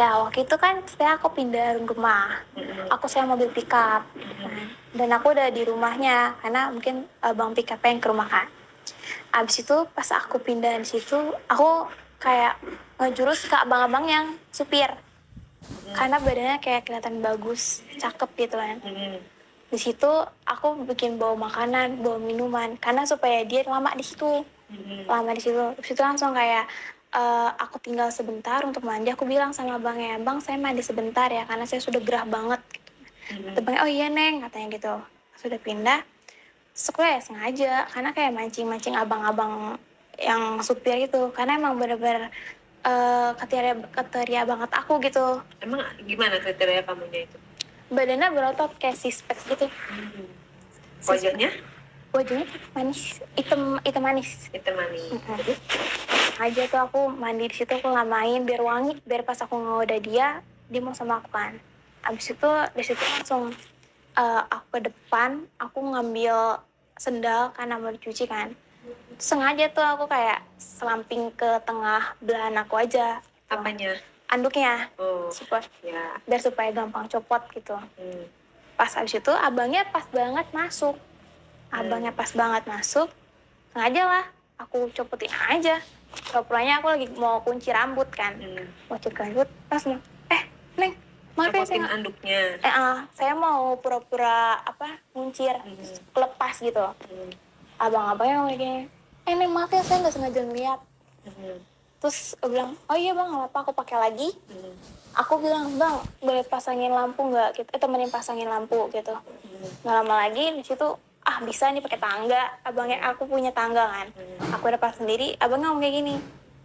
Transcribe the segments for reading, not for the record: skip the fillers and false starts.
Ya, waktu itu kan saya aku pindah rumah. Aku sewa mobil pickup. Kan. Dan aku udah di rumahnya, karena mungkin bang pickup yang ke rumah kan. Abis itu pas aku pindah di situ, aku kayak ngejurus ke abang-abang yang supir. Karena badannya kayak kelihatan bagus, cakep gitu kan. Di situ aku bikin bawa makanan, bawa minuman, karena supaya dia lama di situ. Lama di situ. Terus itu langsung kayak aku tinggal sebentar untuk mandi. Aku bilang sama abangnya, bang saya mandi sebentar ya, karena saya sudah gerah banget. Kata abangnya, oh iya neng, katanya gitu. Sudah pindah, sekolah ya sengaja, karena kayak mancing-mancing abang-abang yang supir itu, karena emang bener-bener kriteria banget aku gitu. Emang gimana kriteria kamunya itu? Badannya berotot kayak six-pack gitu. Wajahnya? Wajahnya manis, hitam manis. Hitam manis. Jadi? Aja tuh aku mandi di situ, aku lamain biar wangi, biar pas aku ngoda dia mau sama aku kan. Abis itu di situ langsung aku ke depan, aku ngambil sendal karena mau dicuci kan. Sengaja tuh aku kayak selamping ke tengah belahan aku aja. Apanya? Anduknya. Oh, supaya ya. biar supaya gampang copot gitu. Pas abis itu abangnya pas banget masuk. Abangnya pas banget masuk, sengaja lah aku copotin aja. Pura-puranya aku lagi mau kunci rambut kan. Mau kunci rambut, pas neng, maaf ya Copotin saya anduknya. saya mau pura-pura nguncir, kelepas gitu. Abang-abangnya ngomong gini, neng maaf ya saya nggak sengaja ngeliat. Terus aku bilang, oh iya bang, nggak apa-apa, aku pakai lagi. Aku bilang, bang, boleh pasangin lampu nggak? Gitu. Temenin pasangin lampu gitu. Nggak lama lagi di situ, bisa nih pakai tangga. Abangnya, aku punya tangga kan. Aku udah pasang sendiri. Abangnya ngomong kayak gini,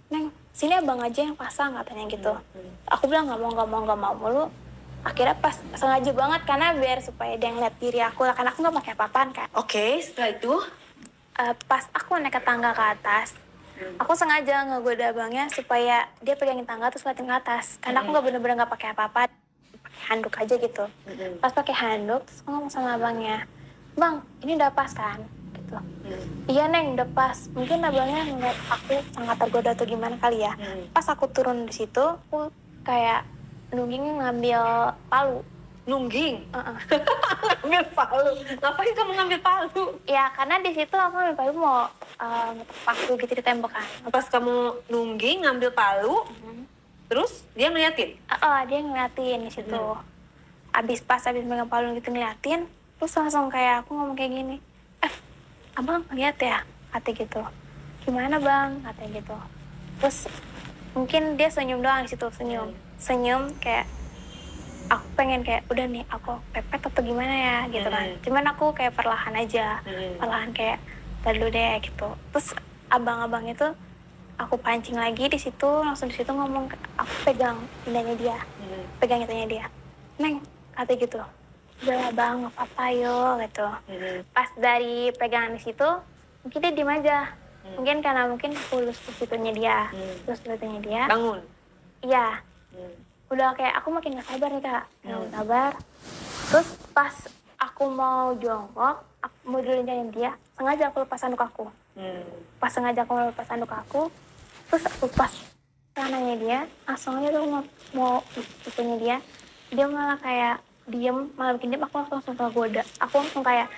neng, sini abang aja yang pasang, katanya gitu. Aku bilang nggak mau mulu. Akhirnya pas sengaja banget karena biar supaya dia ngeliat diri aku lah, karena aku nggak pakai apa-apaan kan. Oke, setelah itu? Pas aku naik ke tangga ke atas, aku sengaja ngegoda abangnya supaya dia pegangin tangga terus ngeliatin ke atas. Karena aku nggak bener-bener nggak pakai apa-apa, pakai handuk aja gitu. Pas pakai handuk, terus aku ngomong sama abangnya, bang, ini udah pas kan? Gitu. Iya neng, udah pas. Mungkin abangnya ngeliat aku sangat tergoda atau gimana kali ya. Pas aku turun di situ, aku kayak nungging ngambil palu. Nungging? Ngambil palu? Ngapain kamu ngambil palu? Ya, karena di situ aku ngambil palu mau ngetok paku gitu di tembok kan. Pas kamu nungging ngambil palu, terus dia ngeliatin? Dia ngeliatin di situ. Abis megang palu gitu ngeliatin, terus langsung kayak aku ngomong kayak gini, abang lihat ya, kata gitu. Gimana bang, kata gitu. Terus mungkin dia senyum doang di situ, senyum kayak aku pengen kayak udah nih aku pepet atau gimana ya gitu kan. Cuman aku kayak perlahan aja, perlahan kayak dulu deh gitu. Terus abang-abang itu aku pancing lagi di situ, langsung di situ ngomong, aku pegang indahnya dia, pegang itunya dia, neng, kata gitu, udah bang, nggak apa-apa yo gitu. Pas dari pegangan di situ, mungkin dia diem aja, mungkin karena tulus situnya dia, tulus situnya dia. Bangun? Iya. Udah kayak aku makin gak sabar nih kak, gak sabar. Terus pas aku mau jongkok, aku mau dilencahin dia, sengaja aku lepas anduk aku. Pas sengaja aku lepas anduk aku, terus aku lepas celananya dia, langsung aja tuh mau itunya dia malah kayak diem, malah bikin diem, aku langsung kegoda. Aku langsung kayak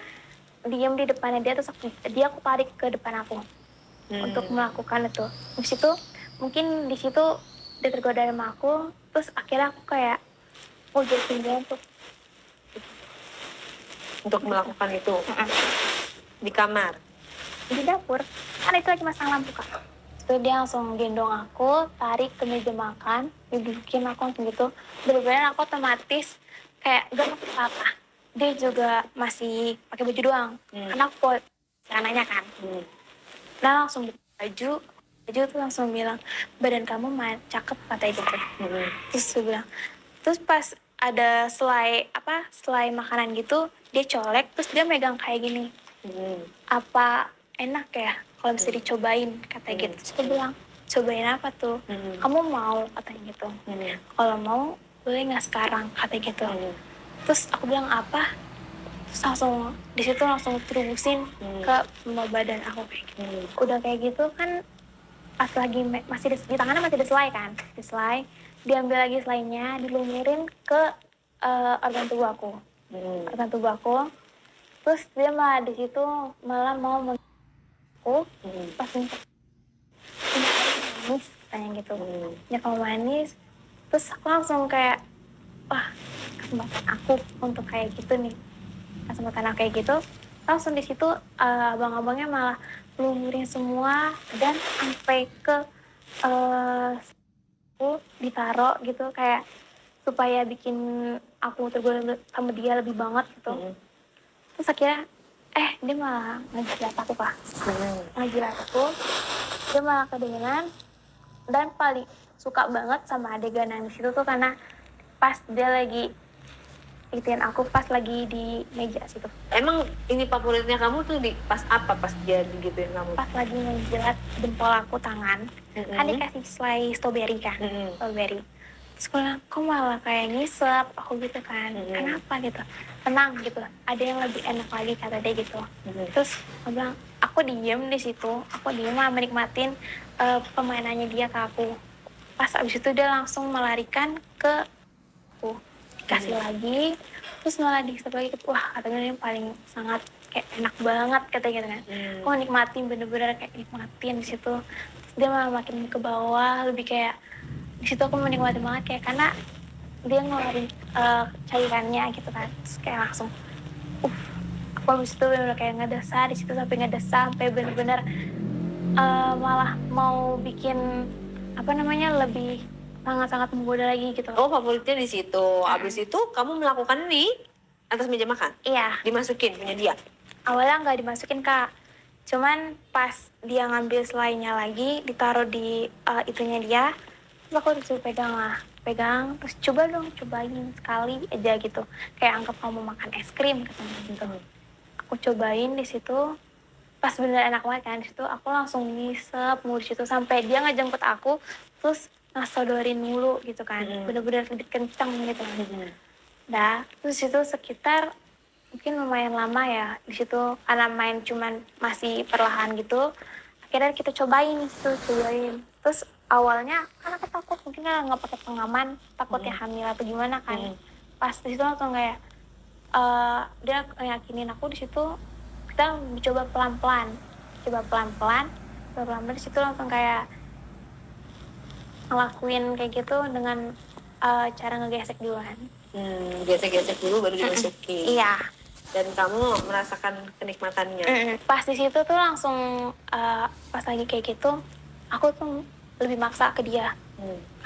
diem di depannya dia, terus aku tarik ke depan aku untuk melakukan itu. Di situ mungkin di situ dia tergoda sama aku, terus akhirnya aku kayak mau jatuhin dia untuk melakukan itu? Di kamar? Di dapur, kan itu lagi masang lampu kak. Terus dia langsung gendong aku, tarik ke meja makan, didudukin aku langsung gitu. Bener-bener aku otomatis kayak gak pakai apa-apa. Dia juga masih pakai baju doang, karena aku celananya kan. Nah langsung buka baju tuh langsung bilang, badan kamu cakep, katanya gitu. Terus dia bilang, terus pas ada selai makanan gitu, dia colek, terus dia megang kayak gini. Apa enak ya kalau bisa dicobain, katanya gitu. Terus dia bilang, cobain apa tuh? Kamu mau, katanya gitu. Kalau mau, boleh nggak sekarang, katanya gitu. Terus aku bilang apa? Terus langsung di situ langsung terusin ke badan aku kayak gitu. Udah kayak gitu kan, pas lagi masih di tangannya masih ada selai kan, di selai. diambil lagi selainya, dilumurin ke organ tubuh aku. Organ tubuh aku. Terus dia malah di situ malah mau aku pas minta manis katanya gitu. Ya kalau manis, terus aku langsung kayak wah kesempatan aku untuk kayak gitu nih, kesempatan aku kayak gitu. Langsung di situ abang-abangnya malah lumurin semua dan sampai ke aku ditaruh gitu kayak supaya bikin aku tergoda sama dia lebih banget gitu. Terus akhirnya dia malah ngejilat aku kak, ngejilat aku, dia malah kedinginan. Dan paling suka banget sama adegan di situ tuh karena pas dia lagi ikutin aku pas lagi di meja situ. Emang ini favoritnya kamu tuh di pas apa, pas dia digituin kamu? Pas lagi ngejilat jempol aku tangan, kan dikasih selai strawberry kan, strawberry. Terus aku bilang, kok malah kayak ngisep aku gitu kan, kenapa gitu, tenang gitu, ada yang lebih enak lagi kata dia gitu. Terus aku bilang, aku diem di situ, aku diem malah menikmatin permainannya dia ke aku. Pas abis itu dia langsung melarikan ke aku, dikasih lagi, terus malah dikasih lagi, wah katanya ini paling sangat kayak enak banget katanya gitu kan. Aku nikmatin bener-bener kayak nikmatin di situ. Terus dia malah makin ke bawah, lebih kayak di situ aku menikmati banget kayak karena dia ngeluarin cairannya gitu kan. Terus kayak langsung aku habis itu bener-bener kayak ngedesah di situ, sampai ngedesah sampai bener-bener malah mau bikin apa namanya lebih sangat-sangat menggoda lagi gitu. Oh, favoritnya di situ. Abis itu kamu melakukan di atas meja makan? Iya. Dimasukin punya dia? Awalnya nggak dimasukin kak, cuman pas dia ngambil selainya lagi ditaruh di itunya dia, terus aku disuruh pegang, terus coba dong, cobain sekali aja gitu, kayak anggap kamu makan es krim katanya gitu. Aku cobain di situ, pas bener enak banget kan, di situ aku langsung ngisep mulu di situ sampai dia ngejemput aku, terus ngasodorin mulu gitu kan, bener-bener lebih kencang gitu kan. Dah, terus itu sekitar mungkin lumayan lama ya di situ karena main cuman masih perlahan gitu. Akhirnya kita cobain terus awalnya karena aku takut mungkin nggak pakai pengaman, takutnya hamil atau gimana kan. Pas di situ langsung kayak dia yakinin aku di situ, kita coba pelan-pelan di situ langsung kayak ngelakuin kayak gitu dengan cara ngegesek duluan. Gesek-gesek dulu baru dimasukin. Iya. Dan kamu merasakan kenikmatannya. Pas di situ tuh langsung pas lagi kayak gitu, aku tuh lebih maksa ke dia.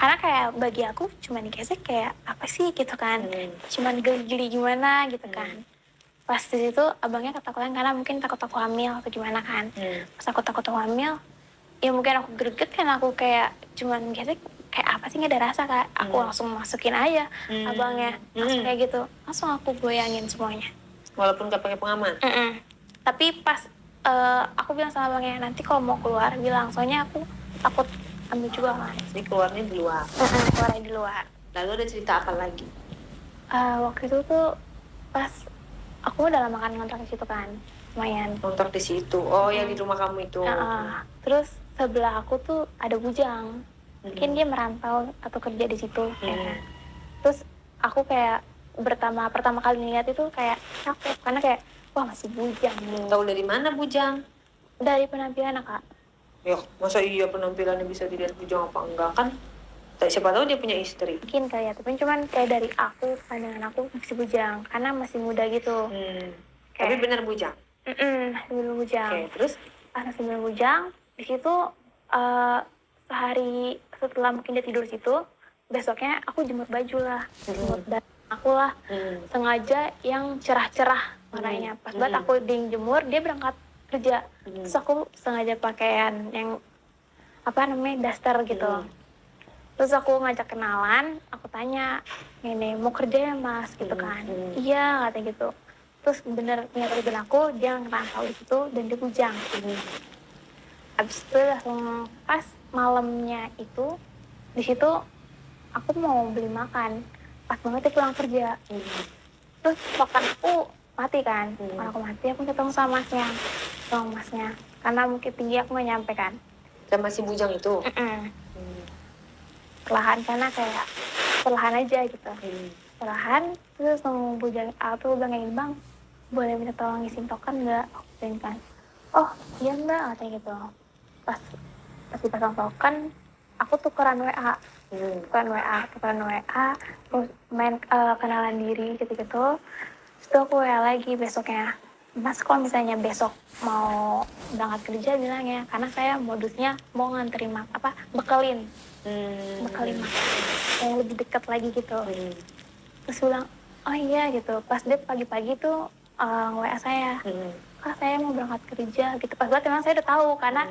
Karena kayak bagi aku cuma digesek kayak apa sih gitu kan, cuman geli-geli gimana gitu kan. Pas di situ abangnya ketakutan karena mungkin takut aku hamil atau gimana kan. Pas aku takut aku hamil, ya mungkin aku greget kan, aku kayak cuman gesek kayak apa sih, nggak ada rasa kak. Aku langsung masukin aja abangnya, langsung kayak gitu, langsung aku goyangin semuanya. Walaupun gak pakai pengaman? Tapi pas aku bilang sama abangnya, nanti kalau mau keluar bilang, soalnya aku takut ambil juga kan. Jadi keluarnya di luar? Keluarnya di luar. Lalu ada cerita apa lagi? Waktu itu tuh pas aku udah lama kan ngontrak di situ kan, lumayan. Ngontrak di situ? Oh, yang di rumah kamu itu? Terus sebelah aku tuh ada bujang, mungkin dia merantau atau kerja di situ. Terus aku kayak pertama kali lihat itu kayak takut karena kayak wah masih bujang nih. Tahu dari mana bujang? Dari penampilan kak. Ya, masa iya penampilannya bisa dilihat bujang apa enggak kan? Siapa tahu dia punya istri. Mungkin kali ya, tapi cuman kayak dari aku, pandangan aku masih bujang karena masih muda gitu. Tapi benar bujang? Sebelum bujang. Oke, terus? Pas sebelum bujang, di situ sehari setelah mungkin dia tidur situ, besoknya aku jemur baju lah, jemur dan aku lah, sengaja yang cerah-cerah warnanya. Pas banget aku jemur, dia berangkat kerja, terus aku sengaja pakaian yang apa namanya daster gitu. Terus aku ngajak kenalan, aku tanya, ini mau kerja ya mas gitu kan. Iya katanya gitu. Terus bener niat dengan aku, dia ngerantau di situ dan dia bujang. Habis itu langsung pas malamnya itu, di situ aku mau beli makan, pas banget dia pulang kerja. Terus makan aku mati kan, kalau aku mati aku ketemu sama masnya, karena mungkin tinggi aku nggak nyampe kan. Dan masih bujang itu? perlahan karena kayak perlahan aja gitu. Perlahan terus langsung bujang aku bilang kayak bang boleh minta tolong ngisiin token nggak? Aku bilang kan, oh iya mbak katanya gitu. Pas dipasang token aku tukeran WA, terus main kenalan diri gitu-gitu. Terus tuh aku WA lagi besoknya, mas kalau misalnya besok mau berangkat kerja bilang ya, karena saya modusnya mau nganterin bekelin makan yang lebih dekat lagi gitu. Terus bilang oh iya gitu, pas dia pagi-pagi tuh WA saya, kak saya mau berangkat kerja gitu. Pas banget emang saya udah tahu karena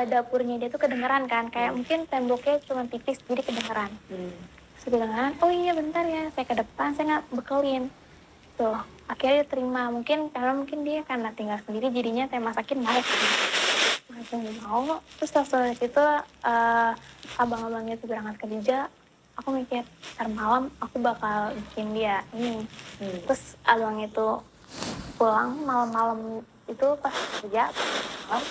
dapurnya dia tuh kedengeran kan, kayak mungkin temboknya cuma tipis jadi kedengeran. Terus dia bilang, oh iya bentar ya saya ke depan, saya nggak bekelin tuh. Akhirnya dia terima, mungkin dia karena tinggal sendiri jadinya saya masakin mau langsung mau. Terus setelah itu abang-abangnya tuh berangkat kerja, aku mikir ntar malam aku bakal bikin dia ini. Terus abang itu pulang malam-malam itu pas kerja malam,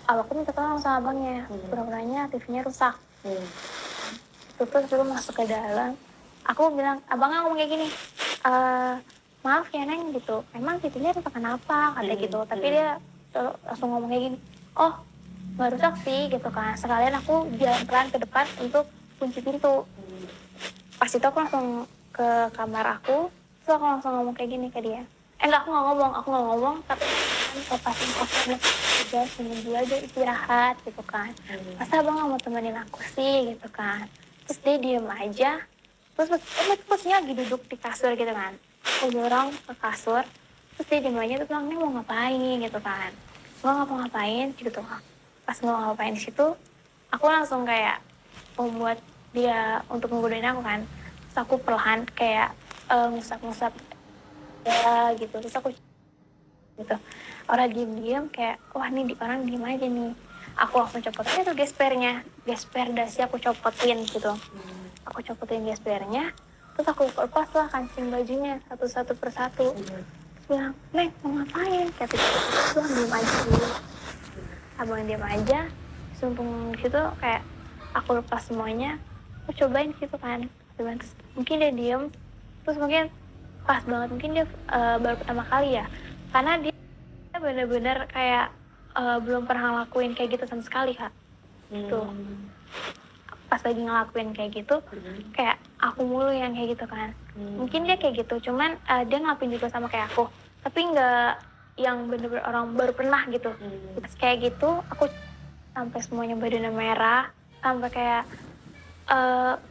abangku minta tolong sama abangnya, pura-puranya TV-nya rusak. Terus dulu masuk ke dalam, aku bilang abangnya ngomong kayak gini, maaf ya neng gitu, emang TV-nya rusak kenapa katanya gitu. Tapi dia langsung ngomong kayak gini, oh nggak rusak sih gitu kan, sekalian aku jalan pelan ke depan untuk kunci pintu. Pas itu aku langsung ke kamar aku, terus aku langsung ngomong kayak gini ke dia, enggak aku nggak ngomong tapi lepasin kosannya udah sini dulu aja istirahat gitu kan. Masa abang nggak mau temenin aku sih gitu kan. Terus dia diem aja, terus posisinya lagi duduk di kasur gitu kan, aku dorong ke kasur, terus dia diem aja tuh bilang ini mau ngapain gitu kan. Nggak ngapa-ngapain gitu kan. Pas nggak ngapain di situ, aku langsung kayak membuat dia untuk menggodain aku kan. Terus aku perlahan kayak ngusap-ngusap ya gitu. Terus aku gitu, orang diem-diem kayak wah nih orang diem aja nih. Aku langsung copotin tuh gesper dasi aku copotin gitu. Aku copotin gespernya, terus aku lepas lah kancing bajunya satu persatu. Terus bilang, Neng mau ngapain? Kayak gitu. Terus diem aja dulu. Abang diem aja, sumpung situ kayak aku lepas semuanya, aku cobain gitu kan. Terus mungkin dia diem, terus mungkin pas banget mungkin dia baru pertama kali ya, karena dia bener-bener kayak belum pernah ngelakuin kayak gitu sama sekali kak. Tuh pas lagi ngelakuin kayak gitu kayak aku mulu yang kayak gitu kan. Mungkin dia kayak gitu, cuman dia ngelakuin juga sama kayak aku, tapi nggak yang bener-bener orang baru pernah gitu. Terus kayak gitu aku sampai semuanya badannya merah, sampai kayak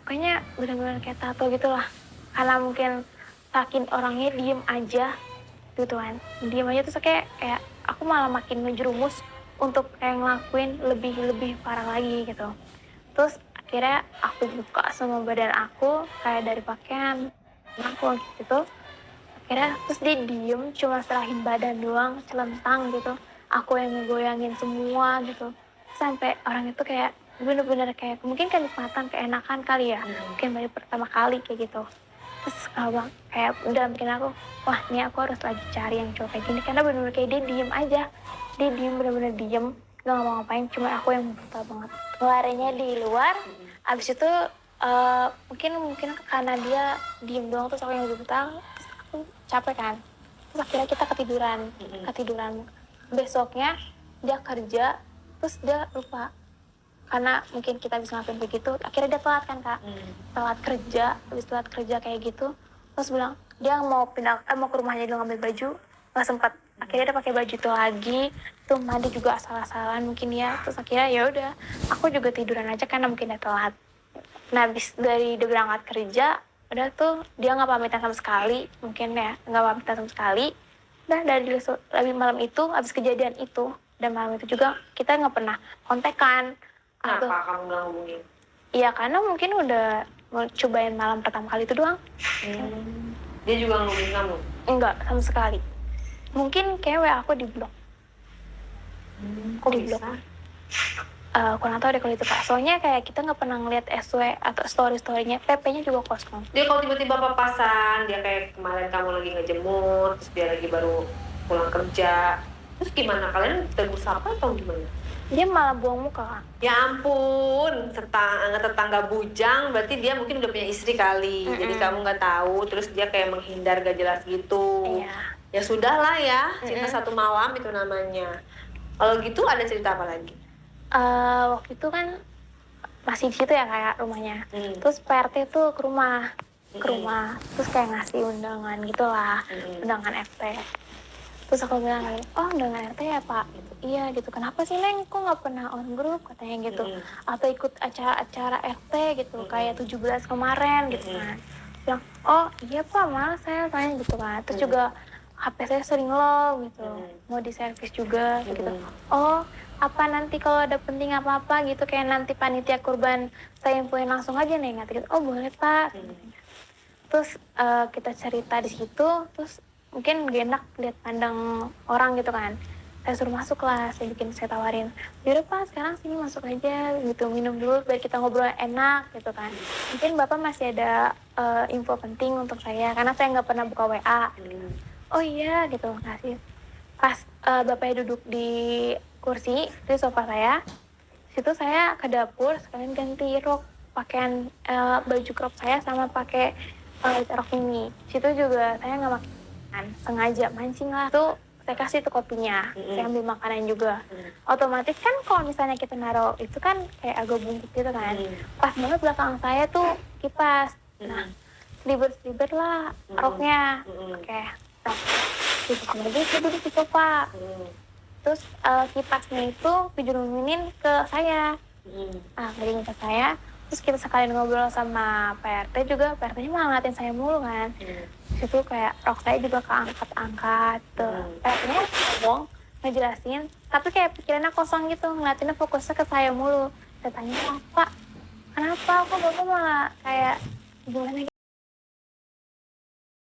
kayaknya bener-bener kayak tato gitu lah, karena mungkin saking orangnya diem aja gitu kan, diem aja terus kayak aku malah makin ngejerumus untuk kayak ngelakuin lebih parah lagi gitu. Terus akhirnya aku buka semua badan aku kayak dari pakaian aku gitu. Akhirnya terus dia diem cuma serahin badan doang celentang gitu, aku yang ngegoyangin semua gitu, sampai orang itu kayak bener-bener kayak mungkin kenikmatan keenakan kali ya, mungkin baru pertama kali kayak gitu. Terus abang kayak udah bikin aku, wah ini aku harus lagi cari yang cowok kayak gini, karena bener-bener kayak dia diem aja, dia diem bener-bener diem gak mau ngapain, cuma aku yang brutal banget. Keluarnya di luar, abis itu mungkin karena dia diem doang terus aku yang brutal, terus aku capek kan, terus akhirnya kita ketiduran. Besoknya dia kerja, terus dia lupa karena mungkin kita bisa ngelakuin begitu, akhirnya dia telat kan kak. Habis telat kerja kayak gitu, terus bilang dia mau mau ke rumahnya dulu ngambil baju, nggak sempat. Akhirnya dia pakai baju itu lagi, tuh mandi juga asal-asalan mungkin ya. Terus akhirnya ya udah, aku juga tiduran aja karena mungkin dia telat. Nah habis dari dia berangkat kerja, udah tuh dia nggak pamitan sama sekali, mungkin ya nggak pamitan sama sekali. Udah dari lebih malam itu, habis kejadian itu dan malam itu juga kita nggak pernah kontekan. Kenapa kamu nggak ngomongin? Iya karena mungkin udah mau cobain malam pertama kali itu doang. Dia juga ngomongin kamu? Enggak sama sekali. Mungkin kayak WA aku di blok. Kok di bisa? blok. Kurang tahu deh kalau itu kak. Soalnya kayak kita nggak pernah ngeliat SW atau story-storynya. PP-nya juga kosong. Dia kalau tiba-tiba papasan, dia kayak kemarin kamu lagi ngejemur, terus dia lagi baru pulang kerja. Terus gimana? Kalian tegur sapa atau gimana? Dia malah buang muka, Kak. Ya ampun, tetangga bujang, berarti dia mungkin udah punya istri kali. Jadi kamu nggak tahu, terus dia kayak menghindar gak jelas gitu. Iya. Ya sudahlah ya, cinta satu malam itu namanya. Kalau gitu ada cerita apa lagi? Waktu itu kan masih di situ ya kayak rumahnya. Hmm. Terus PRT tuh ke rumah, Mm-mm. terus kayak ngasih undangan gitulah, undangan RT. Terus aku bilang lagi, oh undangan RT ya Pak? Gitu. Iya gitu, kenapa sih Neng? Kok nggak pernah on group? Katanya gitu. Atau ikut acara-acara RT gitu, kayak 17 kemarin gitu kan. Bilang, oh iya Pak, malah saya tanya gitu kan. Terus juga HP saya sering low gitu, mau diservis juga gitu. Oh, apa nanti kalau ada penting apa-apa gitu, kayak nanti panitia kurban saya infoin langsung aja nih, nggak gitu. Oh boleh Pak. Terus kita cerita di situ, terus mungkin gak enak lihat pandang orang gitu kan. Saya suruh masuk lah, saya tawarin, yaudah Pak sekarang sini masuk aja gitu, minum dulu biar kita ngobrol enak gitu kan. Mungkin Bapak masih ada info penting untuk saya, karena saya nggak pernah buka WA. Oh iya gitu, kasih. Pas Bapaknya duduk di kursi, di sofa saya, situ saya ke dapur sekalian ganti rok, pakaian baju crop saya sama pakai rok ini. Situ juga saya nggak makan, sengaja mancing lah. Tuh saya kasih tuh kopinya, saya ambil makanan juga. Otomatis kan kalau misalnya kita naruh itu kan kayak agak bungkuk gitu kan. Pas banget belakang saya tuh kipas. Nah, seliber lah roknya. Oke, rok. Gitu lagi saya duduk di sofa. Terus kipasnya itu dijerumunin ke saya. Ngeliatin ke saya. Terus kita sekalian ngobrol sama PRT juga, PRT-nya malah ngeliatin saya mulu kan. Situ kayak rok saya juga keangkat-angkat tuh. PRT-nya ngomong, ngejelasin, tapi kayak pikirannya kosong gitu, ngeliatinnya fokusnya ke saya mulu. Saya tanya, Pak, kenapa kok Bapak malah kayak gimana